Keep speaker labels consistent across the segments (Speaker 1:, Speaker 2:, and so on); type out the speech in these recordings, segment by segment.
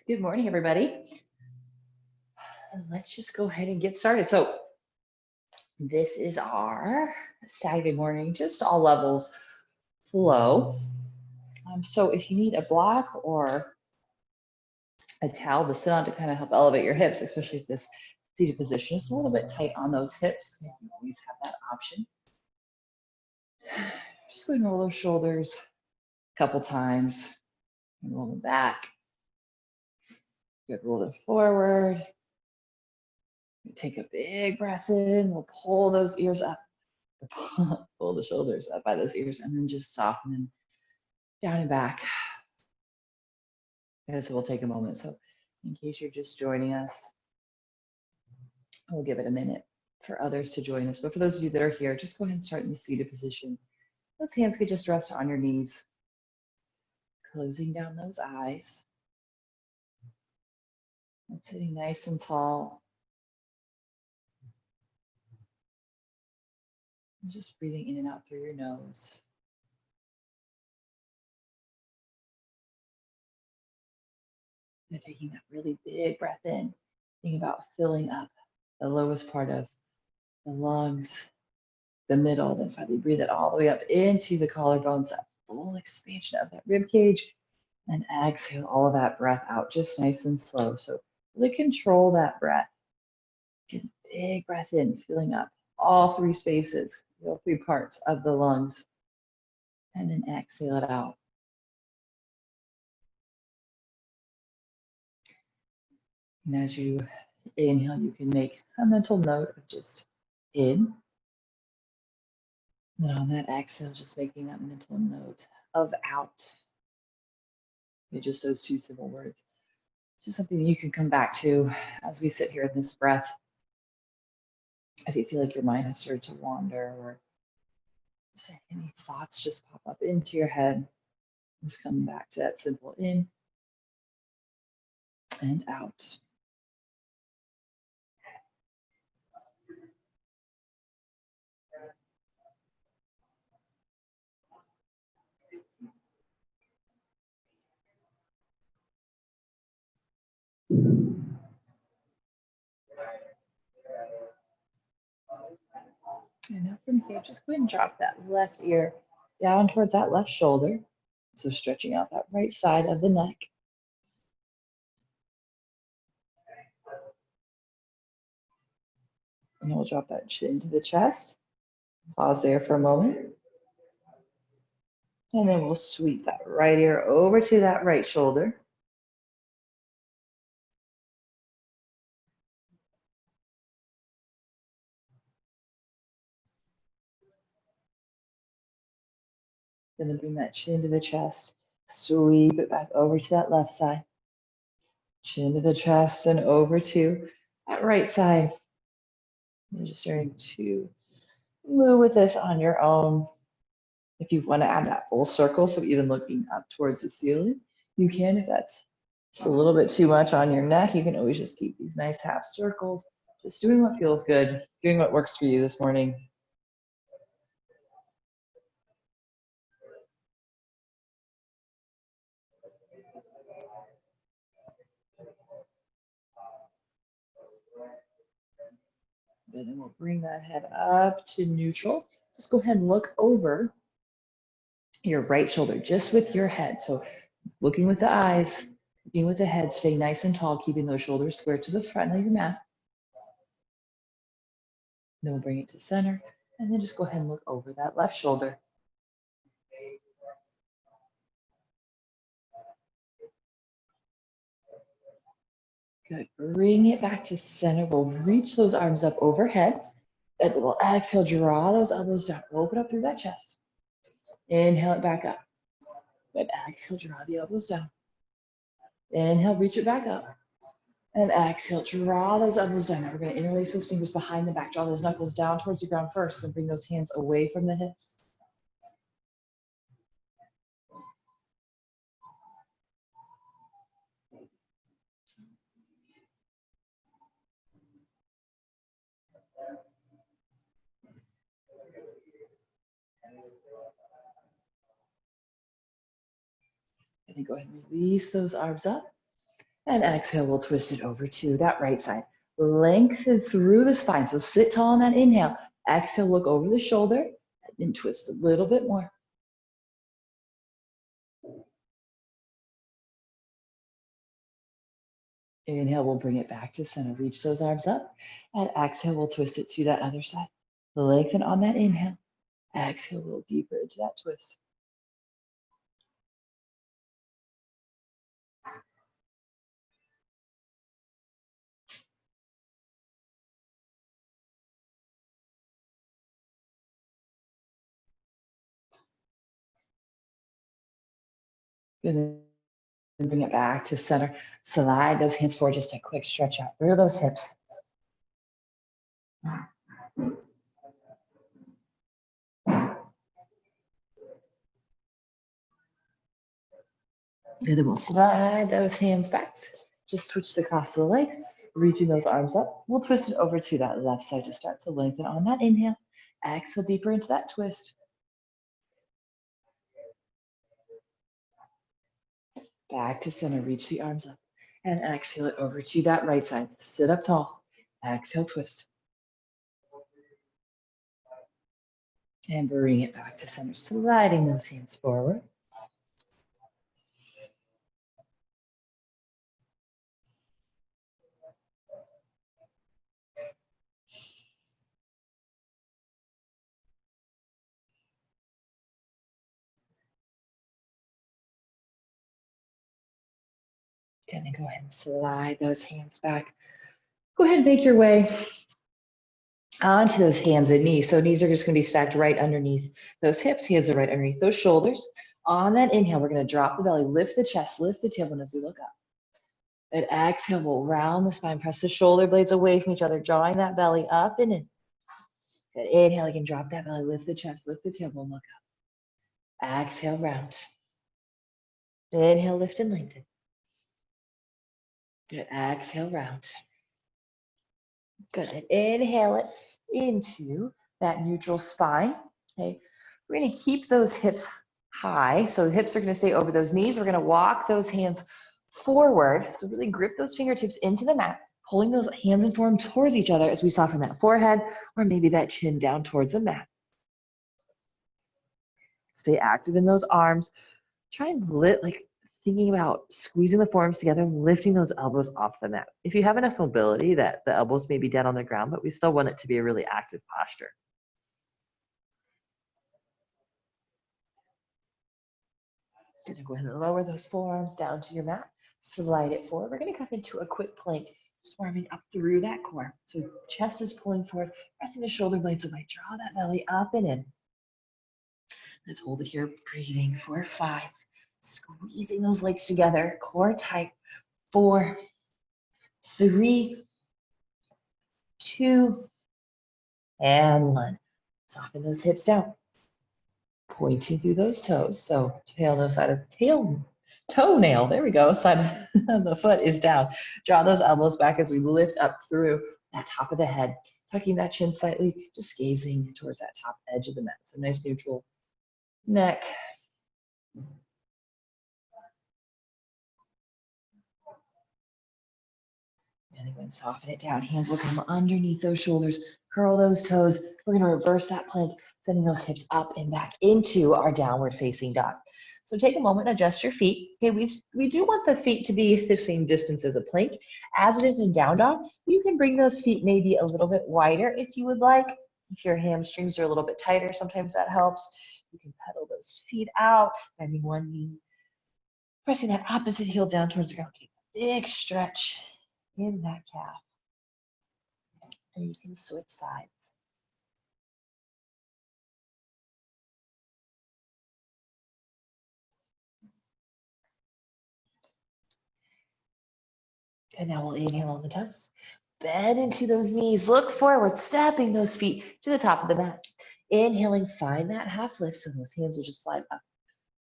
Speaker 1: Good morning, everybody. Let's just go ahead and get started. So this is our Saturday morning, just all levels flow. So if you need a block or a towel to sit on to kind of help elevate your hips, especially if this seated position is a little bit tight on those hips, you can always have that option. Just go ahead and roll those shoulders a couple times and roll them back. Good, roll them forward. Take a big breath in. We'll pull those ears up. Pull the shoulders up by those ears and then just soften them down and back. This will take a moment. So in case you're just joining us, we'll give it a minute for others to join us. But for those of you that are here, just go ahead and start in the seated position. Those hands could just rest on your knees, closing down those eyes. And sitting nice and tall. And just breathing in and out through your nose. And taking that really big breath in, thinking about filling up the lowest part of the lungs, the middle, then finally breathe it all the way up into the collarbones, that full expansion of that rib cage, and exhale all of that breath out, just nice and slow. So really control that breath. Get a big breath in, filling up all three spaces, all three parts of the lungs, and then exhale it out. And as you inhale, you can make a mental note of just in. And then on that exhale, just making that mental note of out. Just those two simple words. Just something you can come back to as we sit here in this breath. If you feel like your mind has started to wander or any thoughts just pop up into your head, just come back to that simple in and out. And now from here, just go ahead and drop that left ear down towards that left shoulder. So stretching out that right side of the neck. And we'll drop that chin to the chest. Pause there for a moment. And then we'll sweep that right ear over to that right shoulder. And then bring that chin to the chest. Sweep it back over to that left side. Chin to the chest and over to that right side. You're just starting to move with this on your own. If you want to add that full circle, so even looking up towards the ceiling, you can. If that's just a little bit too much on your neck, you can always just keep these nice half circles. Just doing what feels good, doing what works for you this morning. And then we'll bring that head up to neutral. Just go ahead and look over your right shoulder, just with your head. So looking with the eyes, looking with the head, stay nice and tall, keeping those shoulders square to the front of your mat. Then we'll bring it to center, and then just go ahead and look over that left shoulder. Good, bring it back to center. We'll reach those arms up overhead. And we'll exhale, draw those elbows down, open up through that chest. Inhale it back up. Good, exhale, draw the elbows down. Inhale, reach it back up. And exhale, draw those elbows down. Now we're gonna interlace those fingers behind the back, draw those knuckles down towards the ground first, then bring those hands away from the hips. And then go ahead and release those arms up. And exhale, we'll twist it over to that right side. Lengthen through the spine. So sit tall on that inhale. Exhale, look over the shoulder and twist a little bit more. Inhale, we'll bring it back to center. Reach those arms up. And exhale, we'll twist it to that other side. Lengthen on that inhale. Exhale, a little deeper into that twist. Good. And bring it back to center. Slide those hands forward, just a quick stretch out through those hips. And then we'll slide those hands back. Just switch the cross of the legs, reaching those arms up. We'll twist it over to that left side to start to lengthen on that inhale. Exhale deeper into that twist. Back to center, reach the arms up. And exhale it over to that right side. Sit up tall. Exhale, twist. And bring it back to center, sliding those hands forward. And then go ahead and slide those hands back. Go ahead and make your way onto those hands and knees. So knees are just going to be stacked right underneath those hips. Hands are right underneath those shoulders. On that inhale, we're going to drop the belly, lift the chest, lift the tailbone as we look up. And exhale, we'll round the spine, press the shoulder blades away from each other, drawing that belly up and in. Good. Inhale, again, drop that belly, lift the chest, lift the tailbone, look up. Exhale, round. Inhale, lift and lengthen. Good. Exhale, round. Good. And inhale it into that neutral spine. Okay. We're going to keep those hips high. So the hips are going to stay over those knees. We're going to walk those hands forward. So really grip those fingertips into the mat, pulling those hands and form towards each other as we soften that forehead or maybe that chin down towards the mat. Stay active in those arms. Try and thinking about squeezing the forearms together and lifting those elbows off the mat. If you have enough mobility that the elbows may be dead on the ground, but we still want it to be a really active posture. Gonna go ahead and lower those forearms down to your mat. Slide it forward. We're gonna come into a quick plank, just warming up through that core. So chest is pulling forward, pressing the shoulder blades away. Draw that belly up and in. Let's hold it here, breathing for 5. Squeezing those legs together, core tight. 4, 3, 2, and 1. Soften those hips down. Pointing through those toes. So toenail, there we go, side of the foot is down. Draw those elbows back as we lift up through that top of the head, tucking that chin slightly, just gazing towards that top edge of the mat. So nice neutral neck. And again, soften it down. Hands will come underneath those shoulders. Curl those toes. We're going to reverse that plank, sending those hips up and back into our downward facing dog. So take a moment and adjust your feet. Okay, we do want the feet to be the same distance as a plank. As it is in down dog, you can bring those feet maybe a little bit wider if you would like. If your hamstrings are a little bit tighter, sometimes that helps. You can pedal those feet out, bending one knee, pressing that opposite heel down towards the ground. Keep a big stretch in that calf. And you can switch sides. And now we'll inhale on the toes. Bend into those knees. Look forward, stepping those feet to the top of the mat. Inhaling, find that half lift so those hands will just slide up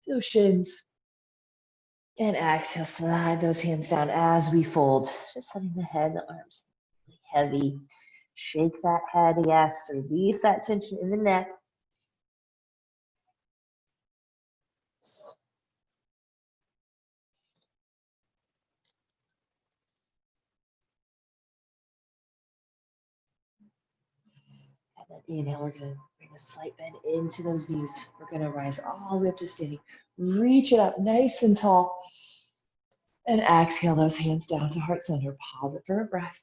Speaker 1: to those shins. And exhale, slide those hands down as we fold. Just letting the head, the arms really heavy. Shake that head, yes. Release that tension in the neck. Then inhale, we're gonna bring a slight bend into those knees. We're gonna rise all the way up to standing. Reach it up nice and tall. And exhale those hands down to heart center. Pause it for a breath.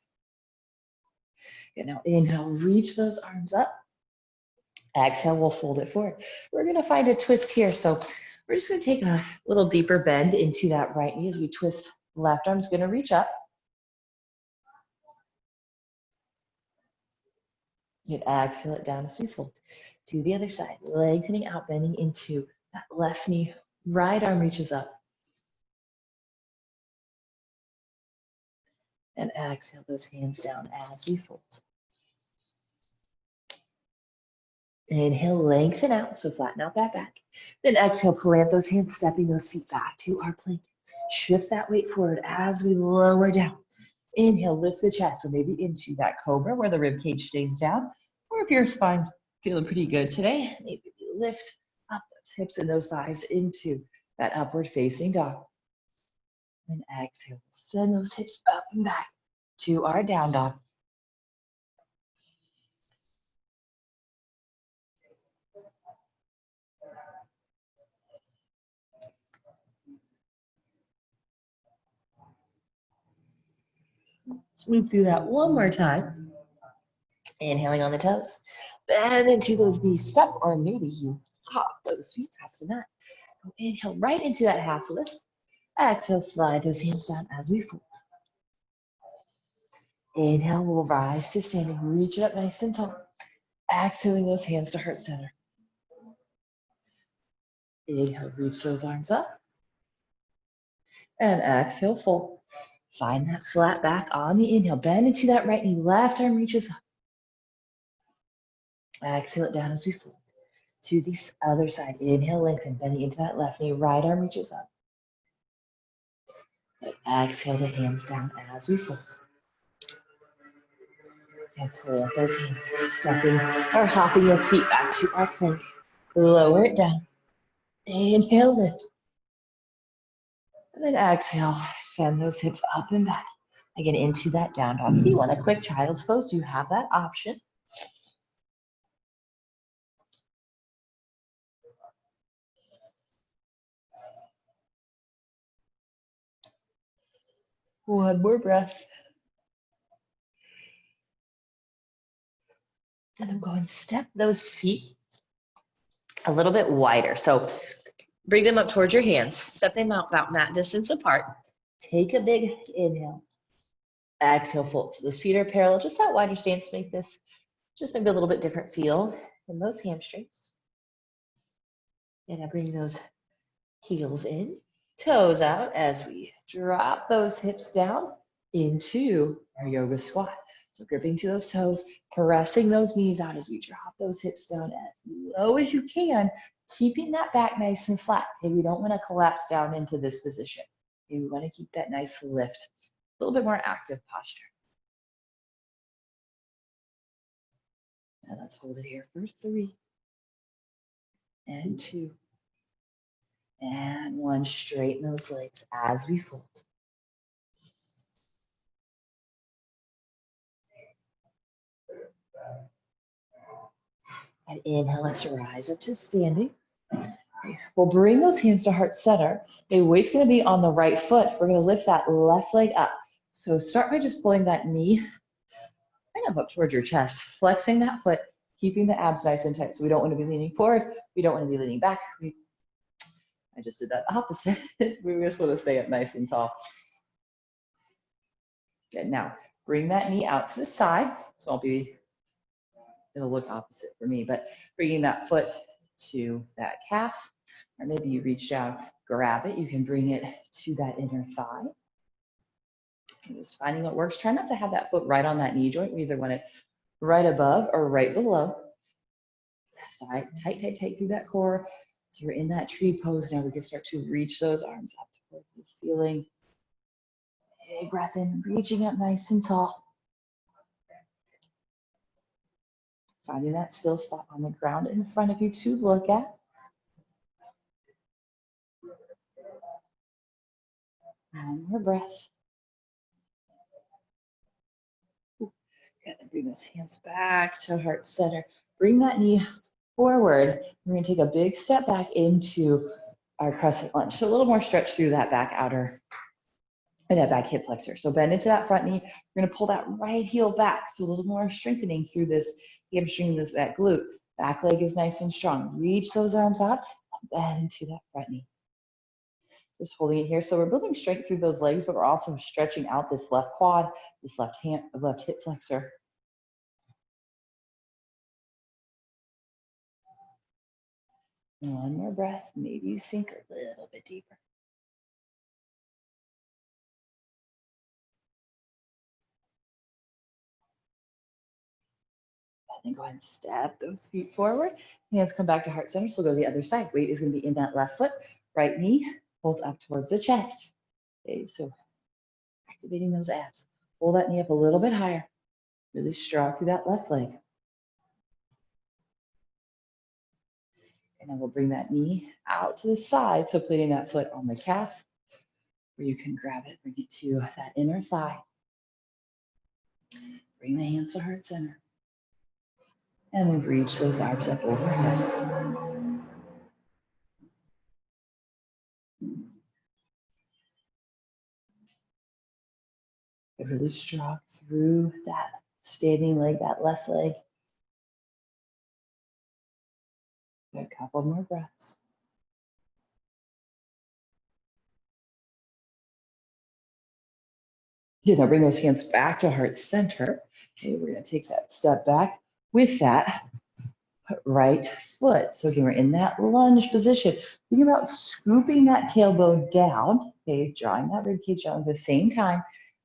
Speaker 1: Good, now inhale, reach those arms up. Exhale, we'll fold it forward. We're gonna find a twist here. So we're just gonna take a little deeper bend into that right knee as we twist. Left arm's gonna reach up. You exhale it down as we fold. To the other side, lengthening out, bending into that left knee. Right arm reaches up. And exhale those hands down as we fold. Inhale, lengthen out, so flatten out that back. Then exhale, plant those hands, stepping those feet back to our plank. Shift that weight forward as we lower down. Inhale, lift the chest, so maybe into that cobra where the rib cage stays down. Or if your spine's feeling pretty good today, maybe lift up those hips and those thighs into that upward facing dog. And exhale, send those hips up and back to our down dog. Let's move through that one more time. Inhaling on the toes. Bend into those knees, step, or maybe you hop those feet top of the mat. Inhale right into that half lift. Exhale, slide those hands down as we fold. Inhale, we'll rise to standing. Reach it up nice and tall. Exhaling those hands to heart center. Inhale, reach those arms up. And exhale, fold. Find that flat back on the inhale. Bend into that right knee. Left arm reaches up. Exhale it down as we fold. To the other side. Inhale, lengthen. Bending into that left knee. Right arm reaches up. And exhale the hands down as we fold. And plant those hands. Stepping or hopping those feet back to our plank. Lower it down. Inhale, lift. And then exhale, send those hips up and back. Again, into that down dog. If you want a quick child's pose, you have that option. One more breath. And then go and step those feet a little bit wider. So bring them up towards your hands. Step them out about mat distance apart. Take a big inhale. Exhale, fold. So those feet are parallel. Just that wider stance. Make this just maybe a little bit different feel in those hamstrings. And I bring those heels in, toes out as we drop those hips down into our yoga squat. So gripping to those toes, pressing those knees out as we drop those hips down as low as you can, keeping that back nice and flat. Okay, we don't want to collapse down into this position. Okay, we want to keep that nice lift, a little bit more active posture. And let's hold it here for 3 and 2 and 1. Straighten those legs as we fold. And inhale, let's rise up to standing. We'll bring those hands to heart center. Okay, weight's gonna be on the right foot. We're gonna lift that left leg up. So start by just pulling that knee kind of up towards your chest, flexing that foot, keeping the abs nice and tight. So we don't wanna be leaning forward. We don't wanna be leaning back. I just did that opposite. We just wanna stay up nice and tall. Good, now bring that knee out to the side. So it'll look opposite for me, but bringing that foot to that calf, or maybe you reach down, grab it. You can bring it to that inner thigh. And just finding what works. Try not to have that foot right on that knee joint. We either want it right above or right below. Tight, tight, tight, tight through that core. So you're in that tree pose now. We can start to reach those arms up towards the ceiling. Big breath in, reaching up nice and tall. Finding that still spot on the ground in front of you to look at. One more breath. Good. bring those hands back to heart center. Bring that knee forward. We're going to take a big step back into our crescent lunge. So a little more stretch through that back outer and that back hip flexor. So bend into that front knee. We're going to pull that right heel back. So a little more strengthening through this hamstring, that glute. Back leg is nice and strong. Reach those arms out and bend into that front knee. Just holding it here. So we're building strength through those legs, but we're also stretching out this left quad, this left hip flexor. One more breath. Maybe you sink a little bit deeper. And then go ahead and step those feet forward. Hands come back to heart center. So we'll go to the other side. Weight is going to be in that left foot. Right knee pulls up towards the chest. Okay, so activating those abs. Pull that knee up a little bit higher. Really strong through that left leg. And then we'll bring that knee out to the side. So putting that foot on the calf, where you can grab it, bring it to that inner thigh. Bring the hands to heart center. And then reach those arms up overhead. Get really strong through that standing leg, that left leg. A couple more breaths. Now bring those hands back to heart center. Okay, we're going to take that step back with that right foot. So again, we're in that lunge position. Think about scooping that tailbone down. Okay, drawing that ribcage down at the same time,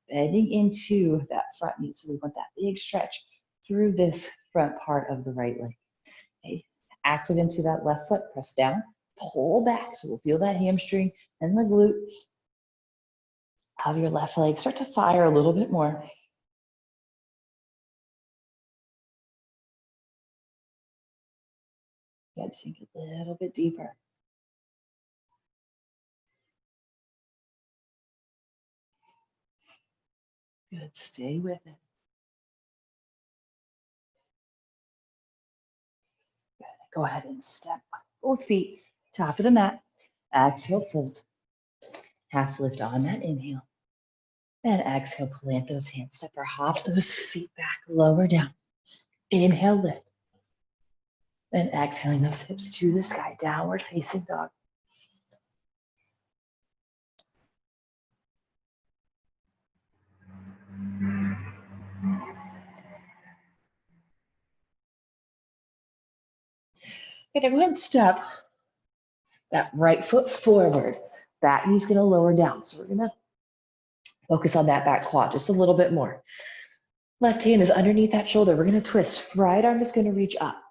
Speaker 1: bending into that front knee. So we want that big stretch through this front part of the right leg. Okay, active into that left foot, press down, pull back. So we'll feel that hamstring and the glute of your left leg start to fire a little bit more. You got to sink a little bit deeper. Good, stay with it. Good. Go ahead and step both feet, top of the mat. Exhale, fold. Half lift on that inhale. And exhale, plant those hands, step or hop those feet back, lower down. Inhale, lift. And exhaling those hips to the sky, downward facing dog. Okay, go ahead and step that right foot forward. That knee's gonna lower down. So we're gonna focus on that back quad just a little bit more. Left hand is underneath that shoulder. We're gonna twist. Right arm is gonna reach up.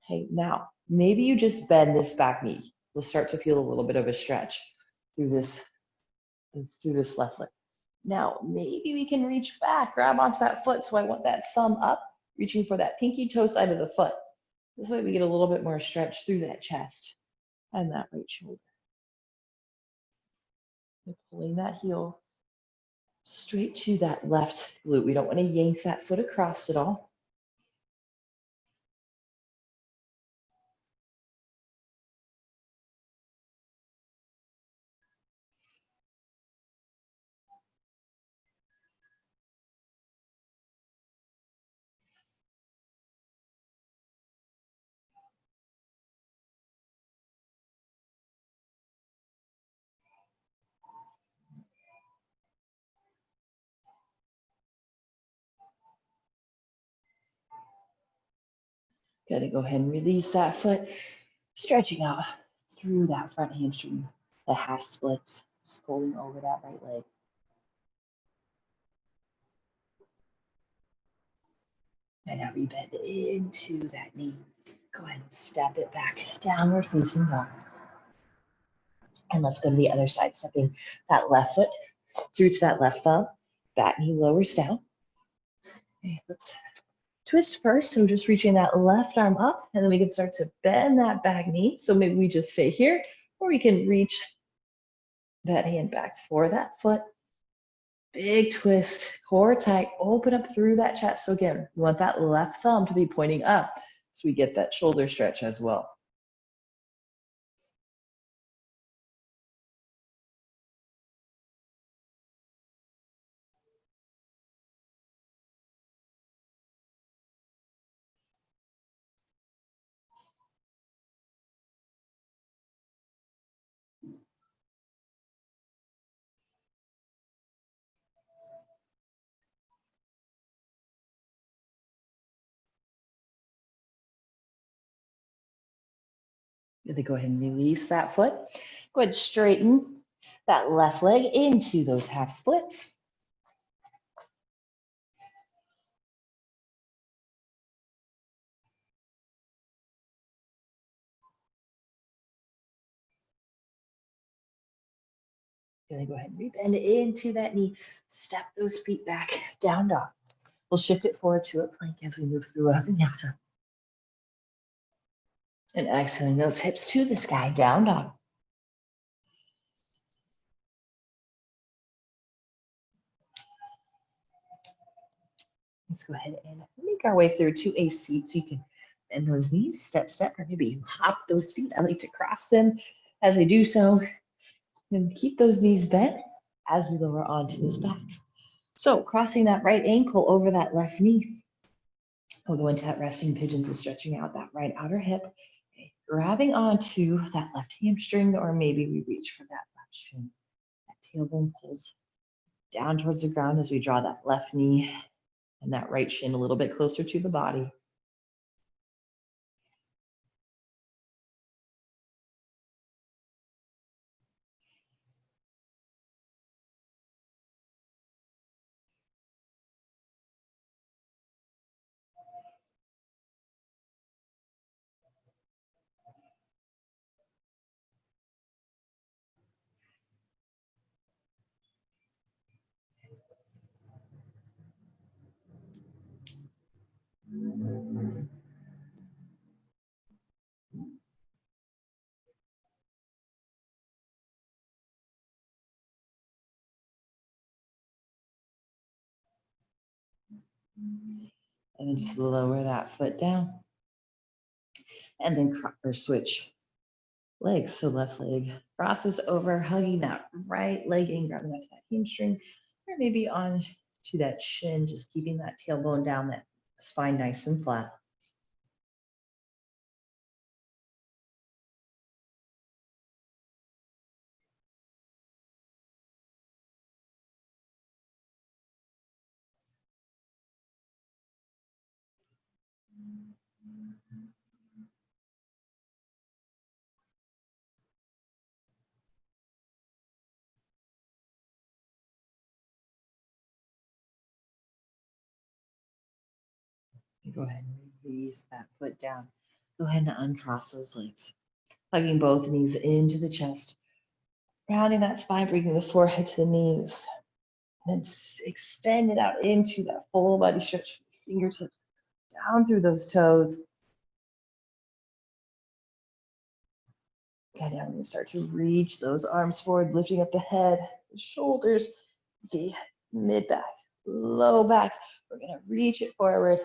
Speaker 1: Okay, now, maybe you just bend this back knee. You'll start to feel a little bit of a stretch through this left leg. Now, maybe we can reach back, grab onto that foot. So I want that thumb up, reaching for that pinky toe side of the foot. This way we get a little bit more stretch through that chest and that right shoulder. And pulling that heel straight to that left glute. We don't want to yank that foot across at all. Good, go ahead and release that foot, stretching out through that front hamstring, the half splits, just folding over that right leg. And now we bend into that knee. Go ahead and step it back, downward facing dog. And let's go to the other side, stepping that left foot through to that left thumb. That knee lowers down. Okay, let's twist first. So just reaching that left arm up, and then we can start to bend that back knee. So maybe we just stay here, or we can reach that hand back for that foot. Big twist, core tight, open up through that chest. So again, we want that left thumb to be pointing up so we get that shoulder stretch as well. Then go ahead and release that foot. Go ahead, straighten that left leg into those half splits. Then go ahead and rebend into that knee. Step those feet back, down dog. We'll shift it forward to a plank as we move through a vinyasa. And exhaling those hips to the sky, down dog. Let's go ahead and make our way through to a seat so you can bend those knees, step, step, or maybe you hop those feet. I like to cross them as I do so. And keep those knees bent as we lower onto those backs. So crossing that right ankle over that left knee. We'll go into that resting pigeon, so stretching out that right outer hip. Okay. Grabbing onto that left hamstring, or maybe we reach for that left shin. That tailbone pulls down towards the ground as we draw that left knee and that right shin a little bit closer to the body. And then just lower that foot down. And then switch legs. So left leg crosses over, hugging that right leg and grabbing onto that hamstring, or maybe on to that shin, just keeping that tailbone down, that spine nice and flat. Go ahead and release that foot down. Go ahead and uncross those legs. Hugging both knees into the chest. Rounding that spine, bringing the forehead to the knees. Then extend it out into that full body stretch. Fingertips down through those toes. And now we're going to start to reach those arms forward, lifting up the head, the shoulders, the mid back, low back. We're going to reach it forward,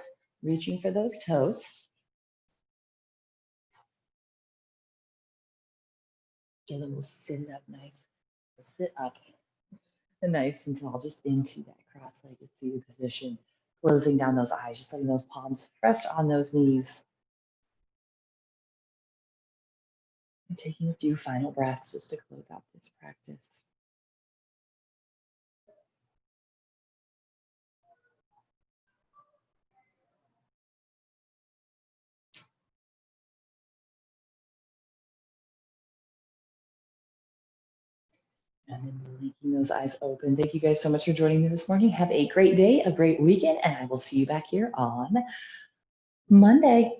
Speaker 1: reaching for those toes. And then we'll sit it up nice. We'll sit up and nice and tall, just into that cross-legged seated position. Closing down those eyes, just letting those palms rest on those knees. And taking a few final breaths just to close out this practice. And then blinking those eyes open. Thank you guys so much for joining me this morning. Have a great day, a great weekend, and I will see you back here on Monday.